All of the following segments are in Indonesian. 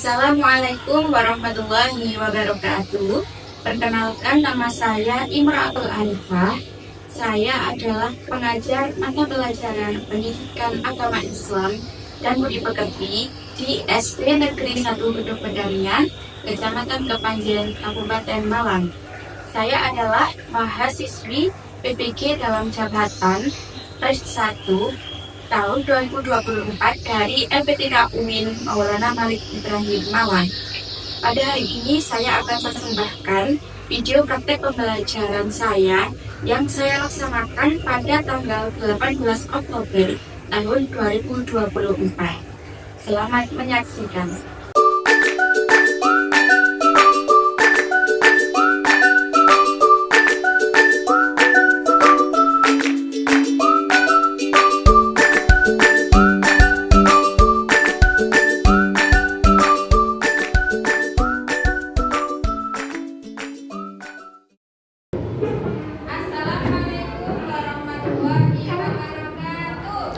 Assalamualaikum warahmatullahi wabarakatuh. Perkenalkan, nama saya Imratul Arifah. Saya adalah pengajar mata pelajaran Pendidikan Agama Islam dan Budi Pekerti di SD Negeri 1 Gedung Pedarian, Kecamatan Kepanjen, Kabupaten Malang. Saya adalah mahasiswi PPG dalam jabatan Pres 1 tahun 2024 dari LPTK UIN Maulana Malik Ibrahim Malang. Pada hari ini saya akan persembahkan video praktek pembelajaran saya yang saya laksanakan pada tanggal 18 Oktober tahun 2024. Selamat menyaksikan. Assalamualaikum warahmatullahi wabarakatuh.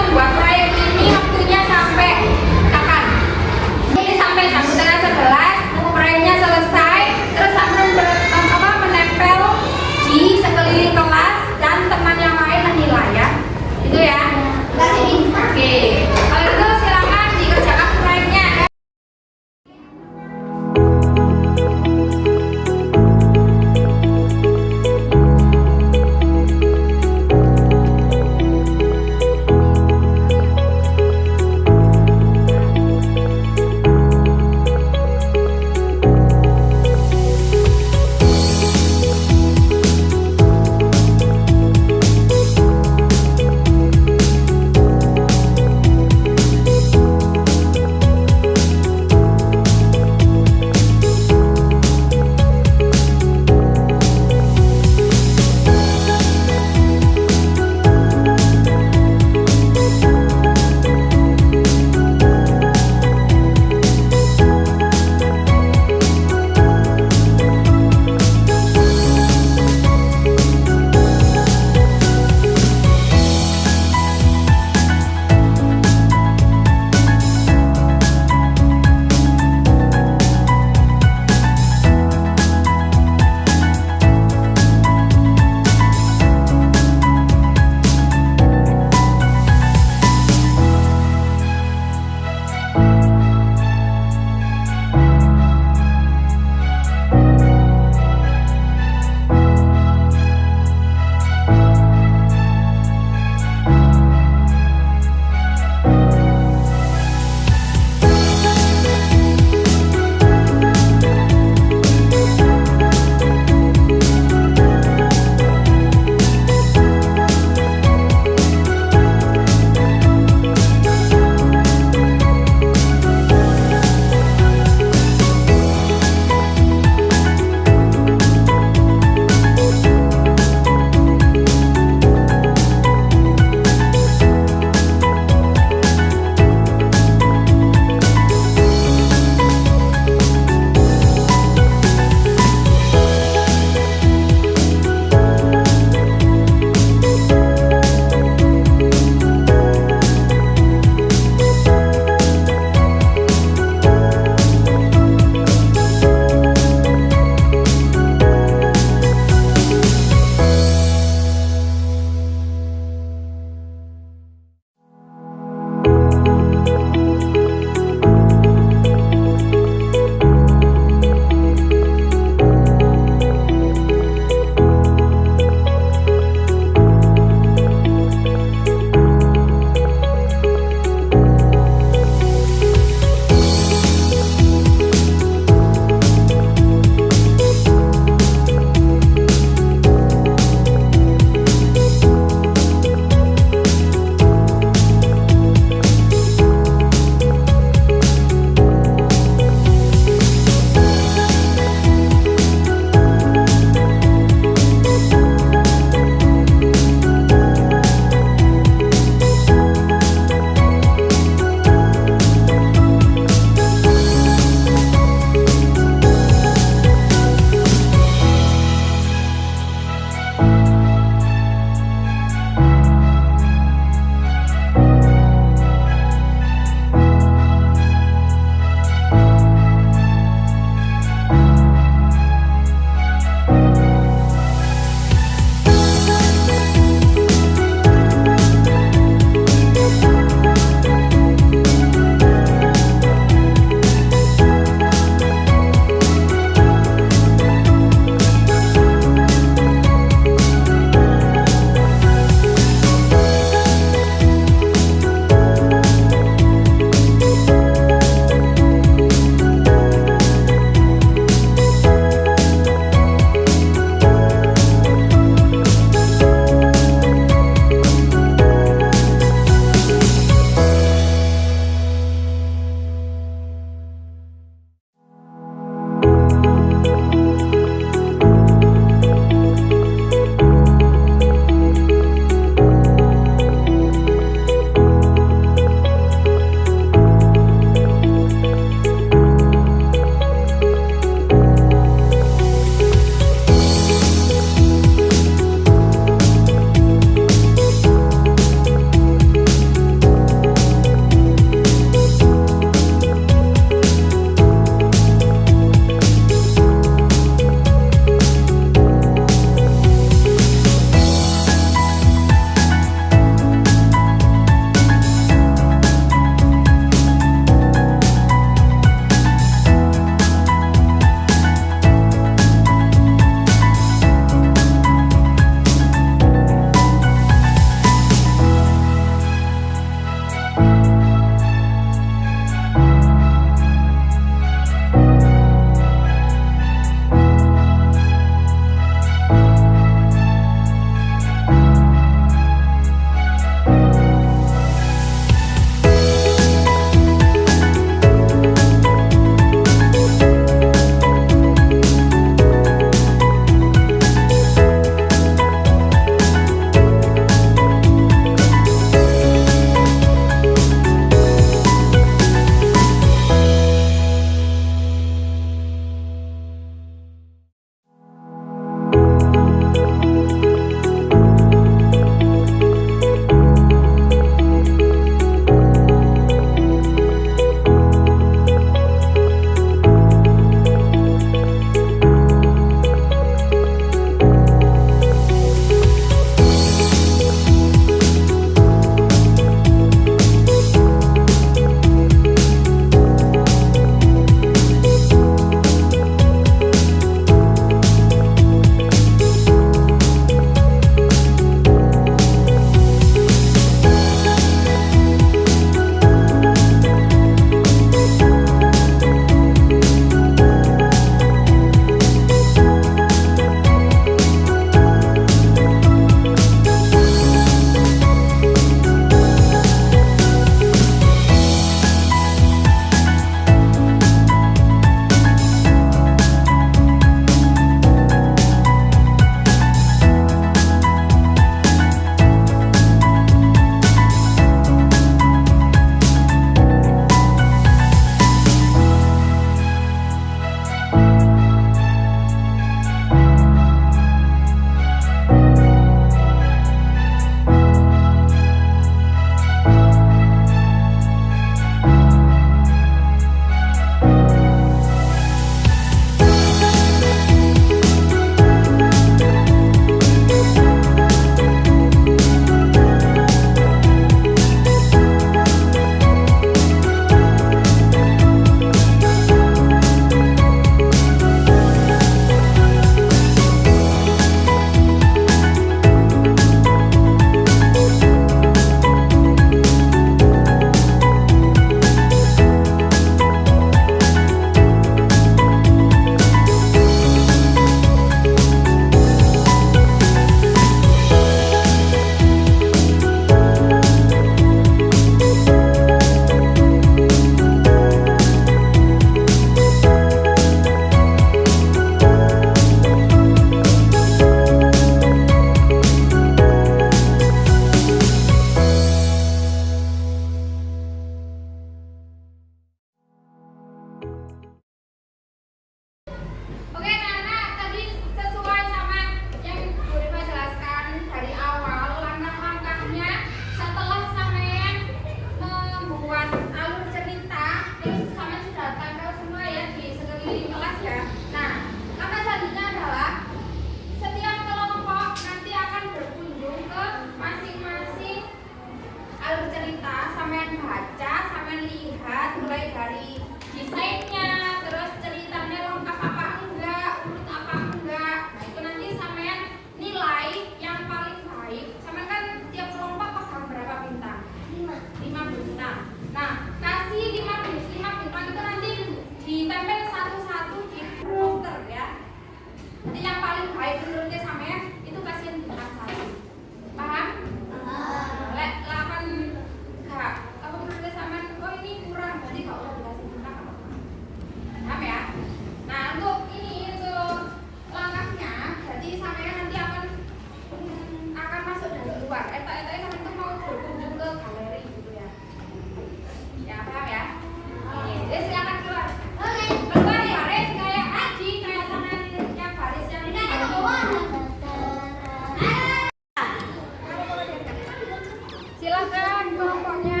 Silakan kelompoknya.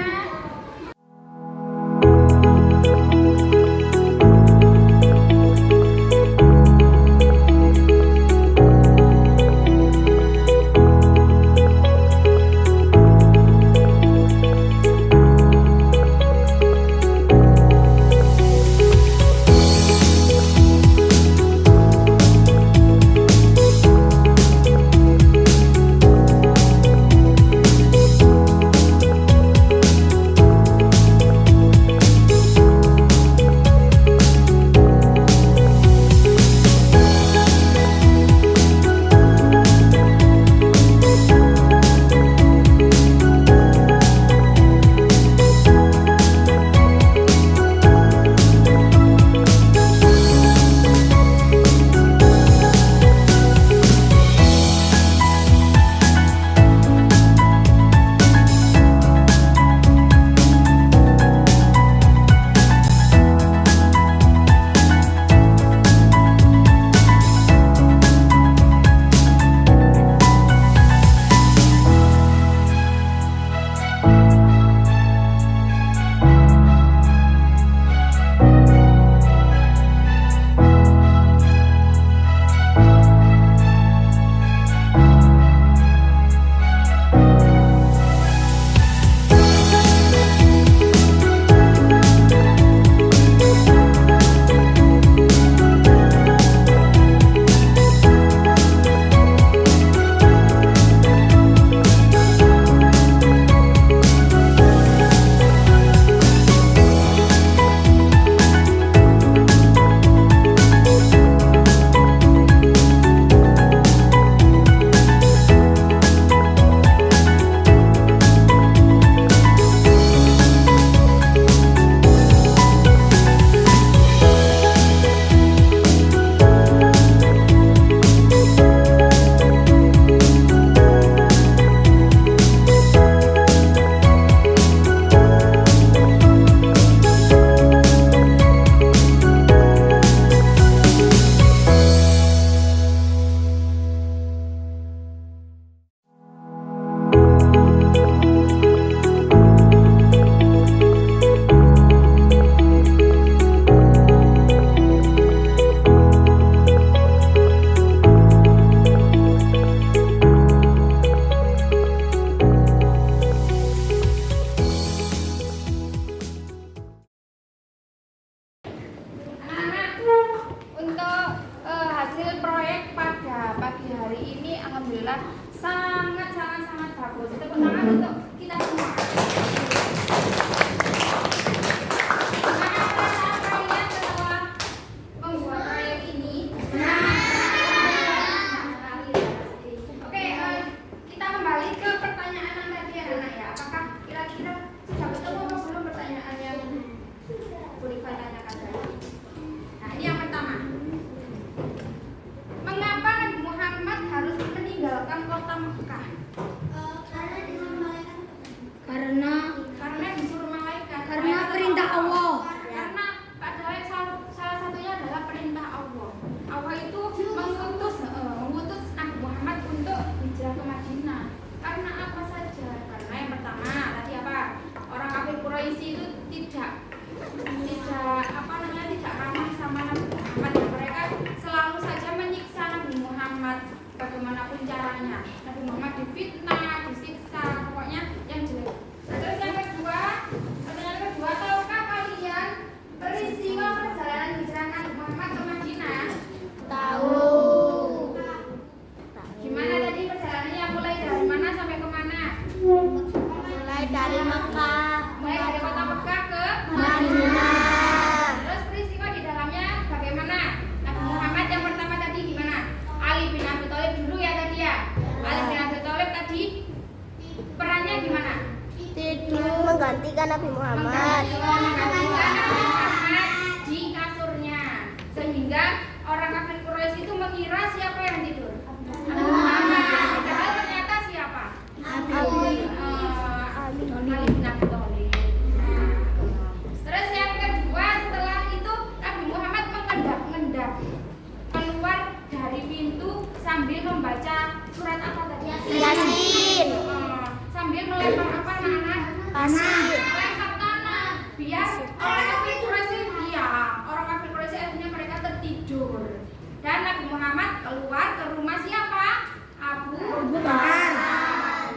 Hasil proyek pada pagi hari ini alhamdulillah sangat bagus. Tepuk tangan untuk kita semua. Bagaimana perasaan kalian setelah membuat proyek ini? Oke, kita kembali ke pertanyaan yang tadi anak ya. Apakah kira-kira sudah betul atau belum pertanyaan yang boleh saya tanyakan tadi? Nah, ini yang pertama. Mengapa Nabi Muhammad harus meninggalkan kota Mekah? Karena disuruh malaikat. karena perintah Allah. Karena padahal salah satunya adalah perintah Allah. Allah itu mengutus Nabi Muhammad untuk hijrah ke Madinah. Karena apa saja? Karena yang pertama tadi apa? Orang kafir Quraisy itu tidak ramah sama Nabi Muhammad. Mereka selalu saja menyiksa Nabi Muhammad bagaimanapun caranya. Nabi Muhammad difitnah, disiksa, pokoknya yang jelek. Terus yang kedua, pertanyaan kedua, tahukah kalian peristiwa perjalanan hijrah Nabi Muhammad ke Madinah? Tahu. Gimana tadi perjalanannya? Mulai dari mana sampai ke mana? Mulai dari Mekah, Mulai dari kota Mekah ke Madinah. Terus peristiwa di dalamnya bagaimana? Nabi Muhammad yang pertama tadi gimana? Ali bin Abi Thalib dulu ya tadi ya. Ali bin Abi Thalib tadi perannya gimana? Tidur menggantikan Nabi Muhammad. Menggantikan Nabi Muhammad di kasurnya, sehingga orang kafir Quraisy itu mengira siapa yang tidur? Nabi Muhammad. Padahal ternyata siapa? Ali bin Abi Thalib. Terus yang kedua, setelah itu Nabi Muhammad mengendap keluar dari pintu sambil membaca surat apa tadi? Yasin. Sambil melempar apa? Lengkap tanah. Biar orang kafir Quraisy, iya, orang kafir Quraisy akhirnya mereka tertidur. Dan Nabi Muhammad keluar ke rumah siapa? Abu Bakar.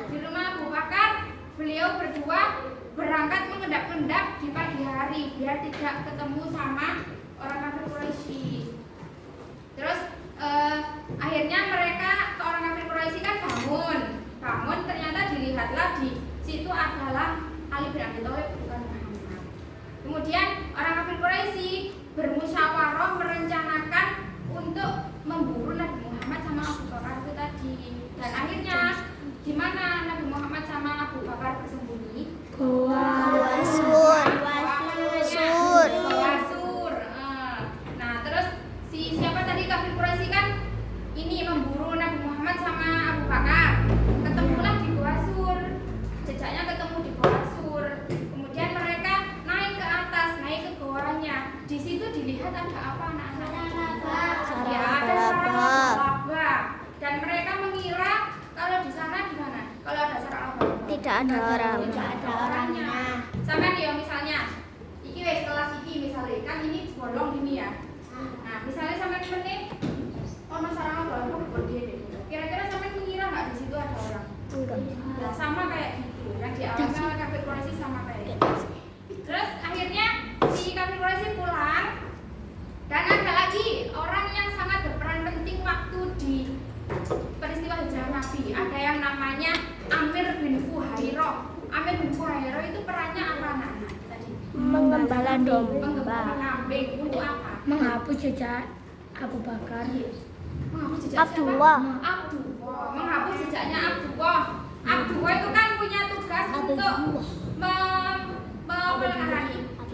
Di rumah Abu Bakar, beliau berdua berangkat mengendap-endap di pagi hari biar tidak ketemu sama orang kafir Quraisy. Terus akhirnya mereka ke orang kafir Quraisy kan bangun, ternyata dilihatlah di situ adalah Ali bin Abi Thalib bukan Muhammad. Kemudian orang kafir Quraisy bermusyawarah merencanakan untuk memburu Nabi Muhammad sama Abu Bakar itu tadi. Dan akhirnya di mana Nabi Muhammad sama Abu Bakar bersembunyi? Gua Sur. Nah, terus siapa tadi kafir Quraisy kan ini memburu Nabi Muhammad sama Abu Bakar. Ketemulah di Gua Sur. Jejaknya ketemu di Gua Sur. Kemudian mereka naik ke atas, naik ke goanya. Di situ dilihat ada apa anak-anak? Ya, ada sarang laba. Dan mereka mengira kalau di sana gimana? Kalau ada sarang laba? Tidak ada orang. Orangnya. Sampai dia misalnya, iki wes kelas iki misalnya kan ini bolong gini ya. Nah, misalnya sampai menit ono sarang laba gede deh. Kira-kira sampai mengira nggak di situ ada orang? Enggak. Nah, sama kayak gitu. Yang dialami oleh kafir Quraisy sama kayak gitu. Terus akhirnya si kafir Quraisy pulang. Dan ada lagi orang yang sangat berperan penting waktu di peristiwa hijrah Nabi. Ada yang namanya Amir bin Fuhairah. Amir bin Fuhairah itu perannya apa anak-anak tadi? Mengembala domba. Menggembala kambing untuk apa? Menghapus jejak Abu Bakar. Menghapus jejak Abdullah. siapa? Abdullah. Menghapus jejaknya Abdullah. Abdullah itu kan punya tugas untuk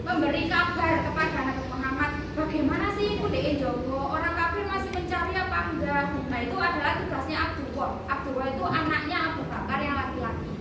memberi kabar kepada Nabi Muhammad. Bagaimana sih kudein Jogo? Orang kafir masih mencari apa enggak? Nah, itu adalah tugasnya Abdullah. Abdullah itu anaknya Abu Bakar yang laki-laki.